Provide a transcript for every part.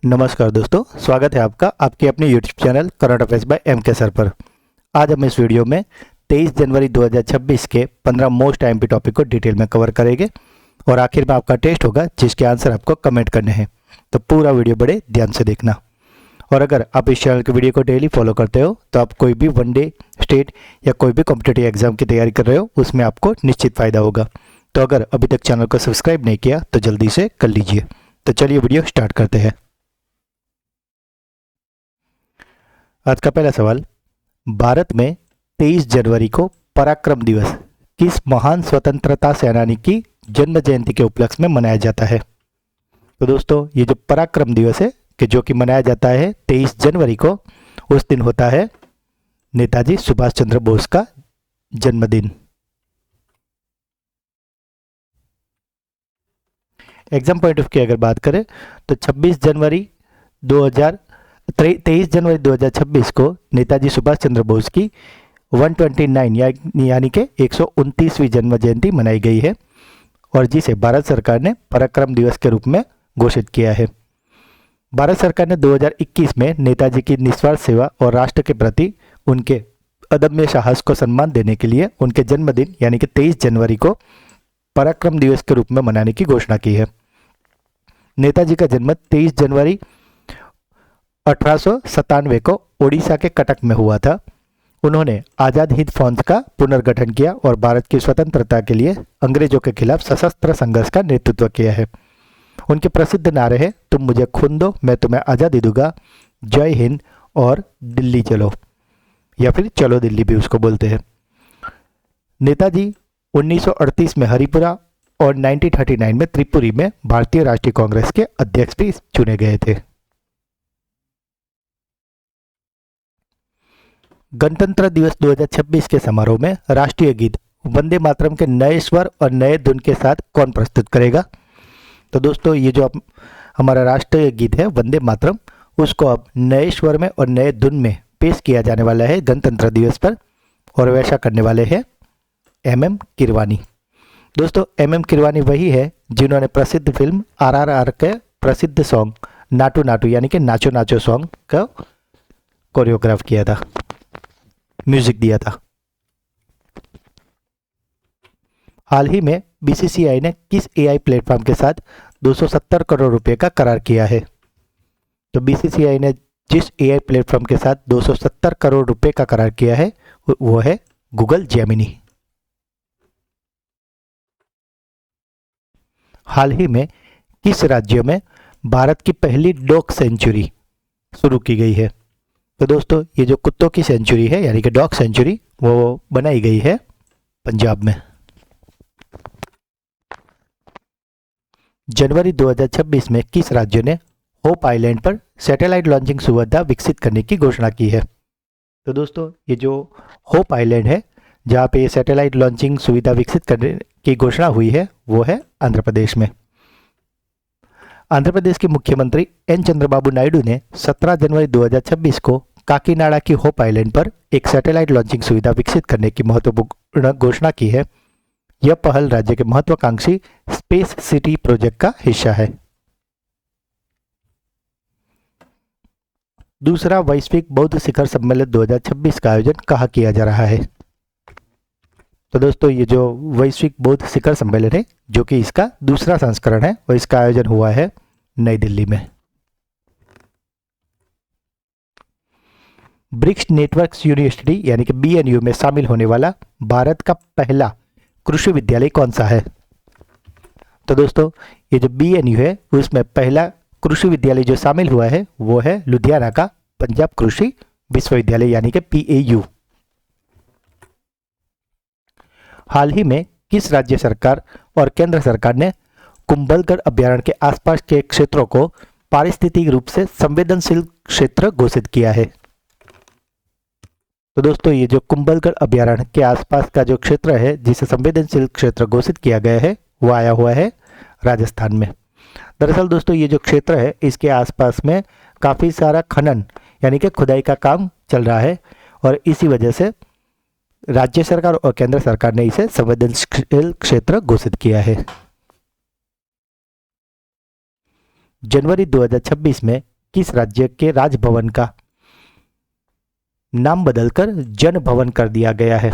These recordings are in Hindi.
नमस्कार दोस्तों, स्वागत है आपका आपके अपने YouTube channel current affairs by M K sir पर। आज हम इस वीडियो में 23 जनवरी 2026 के 15 मोस्ट आईएमपी टॉपिक को डिटेल में कवर करेंगे और आखिर में आपका टेस्ट होगा जिसके आंसर आपको कमेंट करने हैं। तो पूरा वीडियो बड़े ध्यान से देखना। और अगर आप इस चैनल के वीडियो को डेली फॉलो करते हो तो आप कोई भी वनडे, स्टेट या कोई भी कॉम्पिटिटिव एग्जाम की तैयारी कर रहे हो उसमें आपको निश्चित फ़ायदा होगा। तो अगर अभी तक चैनल को सब्सक्राइब नहीं किया तो जल्दी से कर लीजिए। तो चलिए वीडियो स्टार्ट करते हैं। आज का पहला सवाल, भारत में 23 जनवरी को पराक्रम दिवस किस महान स्वतंत्रता सेनानी की जन्म जयंती के उपलक्ष्य में मनाया जाता है? तो दोस्तों, ये जो पराक्रम दिवस है कि जो कि मनाया जाता है 23 जनवरी को, उस दिन होता है नेताजी सुभाष चंद्र बोस का जन्मदिन। एग्जाम पॉइंट ऑफ की अगर बात करें तो 23 जनवरी 2026 को नेताजी सुभाष चंद्र बोस की 129 यानी कि 129वीं जन्म जयंती मनाई गई है और जिसे भारत सरकार ने पराक्रम दिवस के रूप में घोषित किया है। भारत सरकार ने 2021 में नेताजी की निस्वार्थ सेवा और राष्ट्र के प्रति उनके अदम्य साहस को सम्मान देने के लिए उनके जन्मदिन यानी कि 23 जनवरी को पराक्रम दिवस के रूप में मनाने की घोषणा की है। नेताजी का जन्म 23 जनवरी 1897 को ओडिशा के कटक में हुआ था। उन्होंने आज़ाद हिंद फौज का पुनर्गठन किया और भारत की स्वतंत्रता के लिए अंग्रेजों के खिलाफ सशस्त्र संघर्ष का नेतृत्व किया है। उनके प्रसिद्ध नारे हैं, तुम मुझे खून दो मैं तुम्हें आज़ादी दूंगा, जय हिंद और दिल्ली चलो, या फिर चलो दिल्ली भी उसको बोलते हैं। नेताजी 1938 में हरिपुरा और 1939 में त्रिपुरी में भारतीय राष्ट्रीय कांग्रेस के अध्यक्ष भी चुने गए थे। गणतंत्र दिवस 2026 के समारोह में राष्ट्रीय गीत वंदे मातरम के नए स्वर और नए धुन के साथ कौन प्रस्तुत करेगा? तो दोस्तों, ये जो हमारा राष्ट्रीय गीत है वंदे मातरम, उसको अब नए स्वर में और नए धुन में पेश किया जाने वाला है गणतंत्र दिवस पर, और वैसा करने वाले हैं MM किरवानी। दोस्तों, MM किरवानी वही है जिन्होंने प्रसिद्ध फिल्म RRR के प्रसिद्ध सॉन्ग नाटू नाटू यानी कि नाचो नाचो सॉन्ग का कोरियोग्राफ किया था, म्यूजिक दिया था। हाल ही में BCCI ने किस AI प्लेटफॉर्म के साथ 270 करोड़ रुपए का करार किया है? तो BCCI ने जिस AI प्लेटफॉर्म के साथ 270 करोड़ रुपए का करार किया है वो है गूगल जेमिनी। हाल ही में किस राज्य में भारत की पहली डॉग सेंचुरी शुरू की गई है? तो दोस्तों, ये जो कुत्तों की सेंचुरी है यानी कि डॉग सेंचुरी, वो बनाई गई है पंजाब में। जनवरी 2026 में किस राज्य ने होप आइलैंड पर सैटेलाइट लॉन्चिंग सुविधा विकसित करने की घोषणा की है? तो दोस्तों, ये जो होप आइलैंड है जहाँ पे ये सैटेलाइट लॉन्चिंग सुविधा विकसित करने की घोषणा हुई है वो है आंध्र प्रदेश में। आंध्र प्रदेश के मुख्यमंत्री N चंद्रबाबू नायडू ने 17 जनवरी 2026 को काकीनाडा की होप आइलैंड पर एक सैटेलाइट लॉन्चिंग सुविधा विकसित करने की महत्वपूर्ण घोषणा की है। यह पहल राज्य के महत्वाकांक्षी स्पेस सिटी प्रोजेक्ट का हिस्सा है। दूसरा वैश्विक बौद्ध शिखर सम्मेलन 2026 का आयोजन कहाँ किया जा रहा है? तो दोस्तों, ये जो वैश्विक बौद्ध शिखर सम्मेलन है जो कि इसका दूसरा संस्करण है और इसका आयोजन हुआ है नई दिल्ली में। ब्रिक्स नेटवर्क्स यूनिवर्सिटी यानी कि BNU में शामिल होने वाला भारत का पहला कृषि विद्यालय कौन सा है? तो दोस्तों, ये जो BNU है उसमें पहला कृषि विद्यालय जो शामिल हुआ है वो है लुधियाना का पंजाब कृषि विश्वविद्यालय यानी कि PAU। हाल ही में किस राज्य सरकार और केंद्र सरकार ने कुंभलगढ़ अभयारण्य के आसपास के क्षेत्रों को पारिस्थितिक रूप से संवेदनशील क्षेत्र घोषित किया है? तो दोस्तों, ये जो कुंभलगढ़ अभयारण्य के आसपास का जो क्षेत्र है जिसे संवेदनशील क्षेत्र घोषित किया गया है वो आया हुआ है राजस्थान में। दरअसल दोस्तों, ये जो क्षेत्र है इसके आसपास में काफ़ी सारा खनन यानी कि खुदाई का काम चल रहा है और इसी वजह से राज्य सरकार और केंद्र सरकार ने इसे संवेदनशील क्षेत्र घोषित किया है। जनवरी 2026 में किस राज्य के राजभवन का नाम बदलकर जन भवन कर दिया गया है?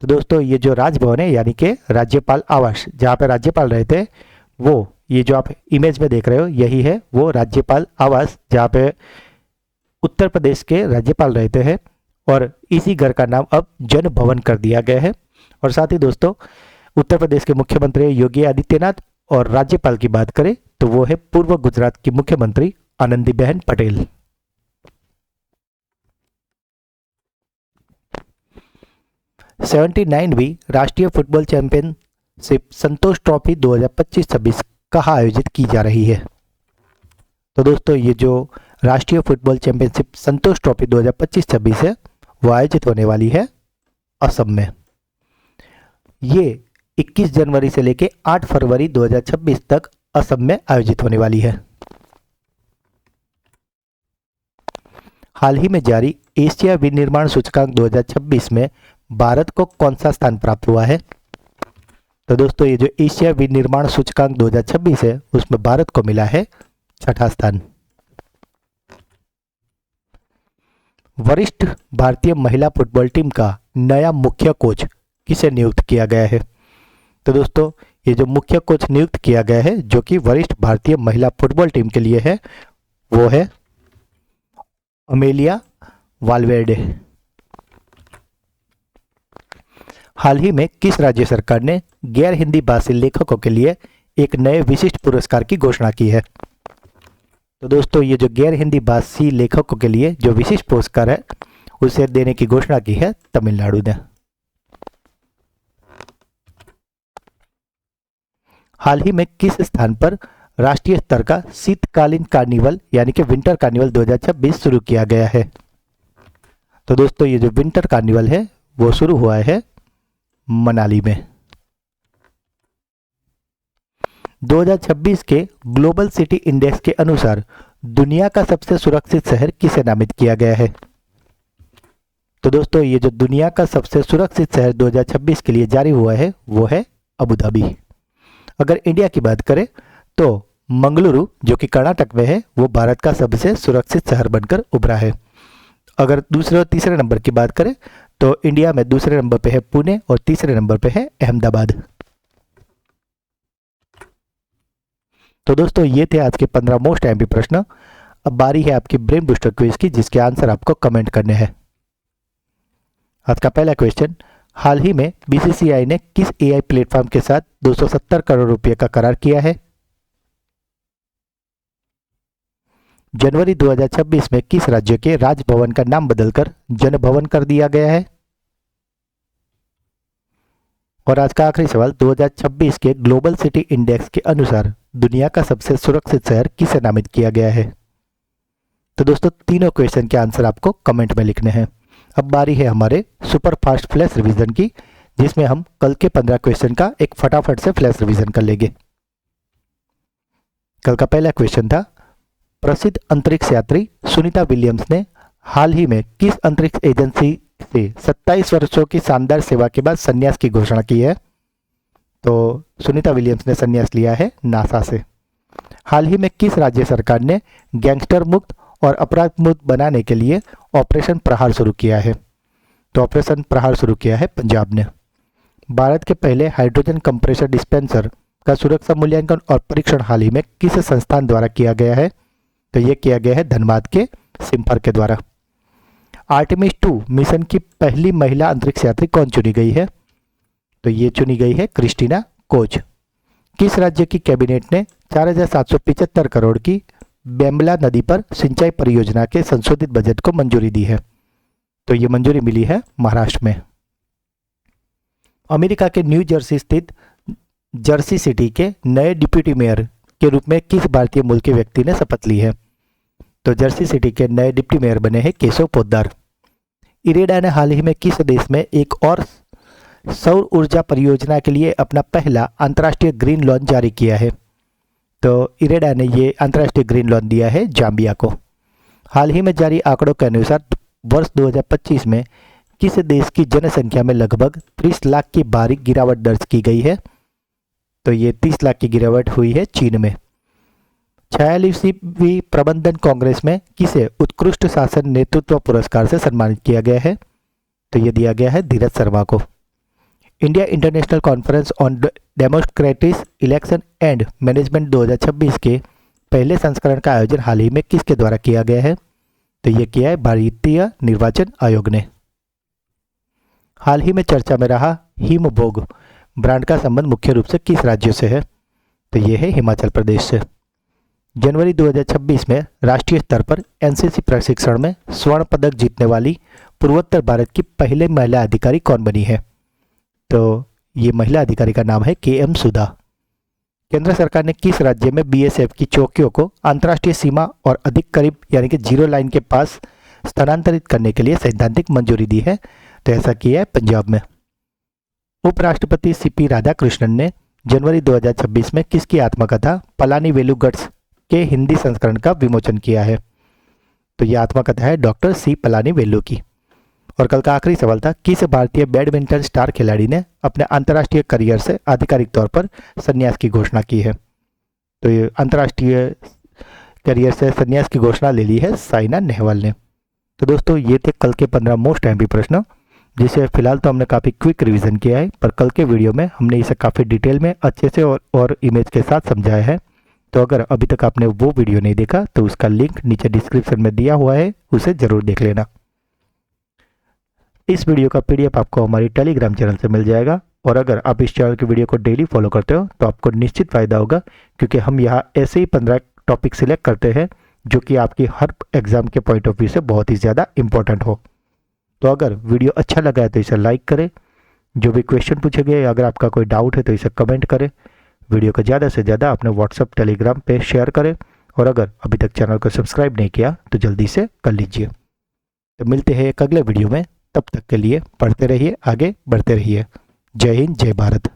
तो दोस्तों ये जो राजभवन है यानी कि राज्यपाल आवास, जहाँ पे राज्यपाल रहते हैं, वो ये जो आप इमेज में देख रहे हो यही है वो राज्यपाल आवास, जहाँ पे उत्तर प्रदेश के राज्यपाल रहते हैं, और इसी घर का नाम अब जन भवन कर दिया गया है। और साथ ही दोस्तों उत्तर प्रदेश के मुख्यमंत्री योगी आदित्यनाथ, और राज्यपाल की बात करें तो वो है पूर्व गुजरात की मुख्यमंत्री आनंदीबेन पटेल। 79वीं राष्ट्रीय फुटबॉल चैंपियनशिप संतोष ट्रॉफी 2025-26 कहाँ आयोजित की जा रही है? तो दोस्तों ये जो राष्ट्रीय फुटबॉल चैंपियनशिप संतोष ट्रॉफी 2025-26 है वो आयोजित होने वाली है असम में। ये 21 जनवरी से लेकर 8 फरवरी 2026 तक असम में आयोजित होने वाली है। हाल ही में जारी एशिया विनिर्माण सूचकांक 2026 में भारत को कौन सा स्थान प्राप्त हुआ है? तो दोस्तों ये जो एशिया विनिर्माण सूचकांक 2026 है उसमें भारत को मिला है 6ठा स्थान। वरिष्ठ भारतीय महिला फुटबॉल टीम का नया मुख्य कोच किसे नियुक्त किया गया है? तो दोस्तों ये जो मुख्य कोच नियुक्त किया गया है जो कि वरिष्ठ भारतीय महिला फुटबॉल टीम के लिए है वो है अमेलिया वालवेर्डे। हाल ही में किस राज्य सरकार ने गैर हिंदी भाषी लेखकों के लिए एक नए विशिष्ट पुरस्कार की घोषणा की है? तो दोस्तों ये जो गैर हिंदी भाषी लेखकों के लिए जो विशिष्ट पुरस्कार है उसे देने की घोषणा की है तमिलनाडु ने। हाल ही में किस स्थान पर राष्ट्रीय स्तर का शीतकालीन कार्निवल यानी कि विंटर कार्निवल 2026 शुरू किया गया है? तो दोस्तों ये जो विंटर कार्निवल है वो शुरू हुआ है मनाली में। 2026 के ग्लोबल सिटी इंडेक्स के अनुसार दुनिया का सबसे सुरक्षित शहर किसे नामित किया गया है? तो दोस्तों ये जो दुनिया का सबसे सुरक्षित शहर 2026 के लिए जारी हुआ है वो है अबू धाबी। अगर इंडिया की बात करें तो मंगलुरु जो कि कर्नाटक में है वो भारत का सबसे सुरक्षित शहर बनकर उभरा है। अगर दूसरे और तीसरे नंबर की बात करें तो इंडिया में दूसरे नंबर पे है पुणे और तीसरे नंबर पे है अहमदाबाद। तो दोस्तों ये थे आज के 15 मोस्ट एमपी प्रश्न। अब बारी है आपकी ब्रेन बूस्टर क्विज की जिसके आंसर आपको कमेंट करने हैं। आज का पहला क्वेश्चन, हाल ही में बीसीसीआई ने किस एआई प्लेटफॉर्म के साथ 270 करोड़ रुपए का करार किया है? जनवरी 2026 में किस राज्य के राजभवन का नाम बदलकर जनभवन कर दिया गया है? और आज का आखिरी सवाल, 2026 के ग्लोबल सिटी इंडेक्स के अनुसार दुनिया का सबसे सुरक्षित शहर किसे नामित किया गया है? तो दोस्तों तीनों क्वेश्चन के आंसर आपको कमेंट में लिखने हैं। अब बारी है हमारे सुपर फास्ट फ्लैश रिवीजन की जिसमें हम कल के 15 क्वेश्चन का एक फटाफट से फ्लैश रिवीजन कर लेंगे। कल का पहला क्वेश्चन था, प्रसिद्ध अंतरिक्ष यात्री सुनीता विलियम्स ने हाल ही में किस अंतरिक्ष एजेंसी से 27 वर्षों की शानदार सेवा के बाद संन्यास की घोषणा की है? तो सुनीता विलियम्स ने संन्यास लिया है नासा से। हाल ही में किस राज्य सरकार ने गैंगस्टर मुक्त और अपराध मुक्त बनाने के लिए ऑपरेशन प्रहार शुरू किया है? तो ऑपरेशन प्रहार शुरू किया है पंजाब ने। भारत के पहले हाइड्रोजन कंप्रेसर डिस्पेंसर का सुरक्षा मूल्यांकन और परीक्षण हाल ही में किस संस्थान द्वारा किया गया है? तो यह किया गया है धनबाद के सिम्फर के द्वारा। आर्टेमिस 2 मिशन की पहली महिला अंतरिक्ष यात्री कौन चुनी गई है? तो ये चुनी गई है क्रिस्टीना कोच। किस राज्य की कैबिनेट ने 4775 करोड़ की बेम्बला नदी पर सिंचाई परियोजना के संशोधित बजट को मंजूरी दी है? तो ये मंजूरी मिली है महाराष्ट्र में। अमेरिका के न्यू जर्सी स्थित जर्सी सिटी के नए डिप्टी मेयर के रूप में किस भारतीय मूल के व्यक्ति ने शपथ ली है? तो जर्सी सिटी के नए डिप्टी मेयर बने हैं केशव पोद्दार। इरेडा ने हाल ही में किस देश में एक और सौर ऊर्जा परियोजना के लिए अपना पहला अंतर्राष्ट्रीय ग्रीन लोन जारी किया है? तो इरेडा ने ये अंतर्राष्ट्रीय ग्रीन लोन दिया है जाम्बिया को। हाल ही में जारी आंकड़ों के अनुसार वर्ष 2025 में किस देश की जनसंख्या में लगभग 30 लाख की भारी गिरावट दर्ज की गई है? तो ये 30 लाख की गिरावट हुई है चीन में। 46वीं प्रबंधन कांग्रेस में किसे उत्कृष्ट शासन नेतृत्व पुरस्कार से सम्मानित किया गया है? तो ये दिया गया है धीरज शर्मा को। India international conference on democratic election and management 2026 के पहले संस्करण का आयोजन हाल ही में किसके द्वारा किया गया है? तो ये किया है भारतीय निर्वाचन आयोग ने। हाल ही में चर्चा में रहा हिमबोग ब्रांड का संबंध मुख्य रूप से किस राज्य से है? तो ये है हिमाचल प्रदेश से। जनवरी 2026 में राष्ट्रीय स्तर पर एनसीसी प्रशिक्षण में स्वर्ण पदक जीतने वाली पूर्वोत्तर भारत की पहले महिला अधिकारी कौन बनी है? तो ये महिला अधिकारी का नाम है KM सुधा। केंद्र सरकार ने किस राज्य में BSF की चौकियों को अंतर्राष्ट्रीय सीमा और अधिक करीब यानी कि जीरो लाइन के पास स्थानांतरित करने के लिए सैद्धांतिक मंजूरी दी है? तो ऐसा किया है पंजाब में। उपराष्ट्रपति CP राधाकृष्णन ने जनवरी 2026 में किसकी आत्मकथा पलानी वेलुगट्स के हिंदी संस्करण का विमोचन किया है? तो यह आत्मकथा है डॉक्टर C पलानी वेलु की। और कल का आखिरी सवाल था, किस भारतीय बैडमिंटन स्टार खिलाड़ी ने अपने अंतर्राष्ट्रीय करियर से आधिकारिक तौर पर संन्यास की घोषणा की है? तो ये अंतर्राष्ट्रीय करियर से संन्यास की घोषणा ले ली है साइना नेहवाल ने। तो दोस्तों ये थे कल के 15 मोस्ट एमपी प्रश्न, जिसे फिलहाल तो हमने काफ़ी क्विक रिवीजन किया है, पर कल के वीडियो में हमने इसे काफ़ी डिटेल में अच्छे से और इमेज के साथ समझाया है। तो अगर अभी तक आपने वो वीडियो नहीं देखा तो उसका लिंक नीचे डिस्क्रिप्शन में दिया हुआ है, उसे ज़रूर देख लेना। इस वीडियो का PDF आपको हमारी टेलीग्राम चैनल से मिल जाएगा। और अगर आप इस चैनल की वीडियो को डेली फॉलो करते हो तो आपको निश्चित फ़ायदा होगा, क्योंकि हम यहाँ ऐसे ही 15 टॉपिक सिलेक्ट करते हैं जो कि आपकी हर एग्ज़ाम के पॉइंट ऑफ व्यू से बहुत ही ज़्यादा इंपॉर्टेंट हो। तो अगर वीडियो अच्छा लगा है तो इसे लाइक करें, जो भी क्वेश्चन पूछे गए अगर आपका कोई डाउट है तो इसे कमेंट करें, वीडियो को ज़्यादा से ज़्यादा अपने व्हाट्सएप टेलीग्राम पे शेयर करें, और अगर अभी तक चैनल को सब्सक्राइब नहीं किया तो जल्दी से कर लीजिए। तो मिलते हैं एक अगले वीडियो में, तब तक के लिए पढ़ते रहिए, आगे बढ़ते रहिए। जय हिंद, जय भारत।